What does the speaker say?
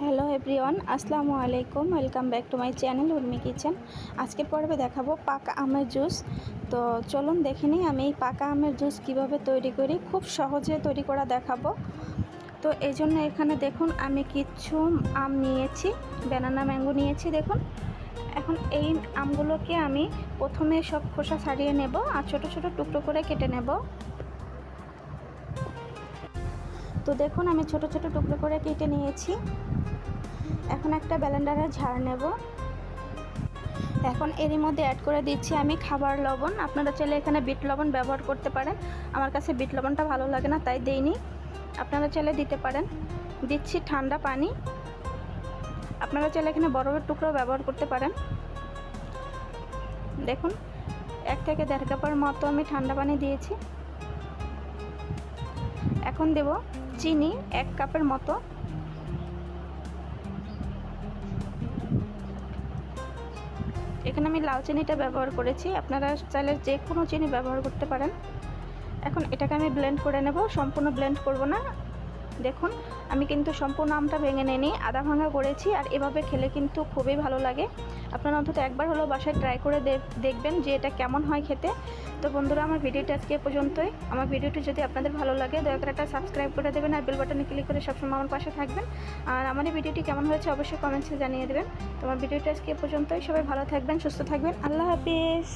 Hello everyone, আসসালামু আলাইকুম। Welcome back to my channel Urmi kitchen. আজকের পর্বে দেখাবো পাকা আমের জুস। তো চলুন দেখে নিই আমি এই পাকা আমের জুস কিভাবে তৈরি করি। খুব সহজে তৈরি করা দেখাবো। তো এই জন্য এখানে দেখুন আমি কিছু আম নিয়েছি, ব্যানানা ম্যাঙ্গো নিয়েছি। দেখুন এখন এই আমগুলোকে আমি প্রথমে সব খোসা ছাড়িয়ে নেব আর ছোট ছোট টুকরো করে কেটে নেব। তো দেখুন আমি ছোট ছোট টুকরো করে কেটে নিয়েছি। এখন একটা ব্লেন্ডারে ঝাড় নেব। এখন এরই মধ্যে অ্যাড করে দিচ্ছি আমি খাবার লবণ। আপনারা চাইলে এখানে বিট লবণ ব্যবহার করতে পারেন। আমার কাছে বিট লবণটা ভালো লাগে না, তাই দেইনি। আপনারা চাইলে দিতে পারেন। দিচ্ছি ঠান্ডা পানি। আপনারা চাইলে এখানে বরফের টুকরো ব্যবহার করতে পারেন। দেখুন 1 থেকে 1.5 কাপের মতো আমি ঠান্ডা পানি দিয়েছি। এখন দেব চিনি 1 কাপের মতো। এখানে আমি লাল চিনিটা ব্যবহার করেছি, আপনারা চাইলে যে কোনো চিনি ব্যবহার করতে পারেন। এখন এটাকে আমি ব্লেন্ড করে নেব, সম্পূর্ণ ব্লেন্ড করব না। দেখুন আমি কিন্তু সম্পূর্ণ আমটা ভেঙে নিইনি, আধা ভাঙা করেছি। আর এভাবে খেলে কিন্তু খুবই ভালো লাগে। আপনারা অন্তত একবার হলেও বাসায় ট্রাই করে দেখবেন যে এটা কেমন হয় খেতে। তো বন্ধুরা, আমার ভিডিওটা আজকে পর্যন্তই। আমার ভিডিওটি যদি আপনাদের ভালো লাগে দয়া করে একটা সাবস্ক্রাইব করে দেবেন আর বেল বাটনে ক্লিক করে সবসময় আমার পাশে থাকবেন। আর আমার এই ভিডিওটি কেমন হয়েছে অবশ্যই কমেন্টসে জানিয়ে দেবেন। তো আমার ভিডিওটা আজকে পর্যন্তই। সবাই ভালো থাকবেন, সুস্থ থাকবেন। আল্লাহ হাফিজ।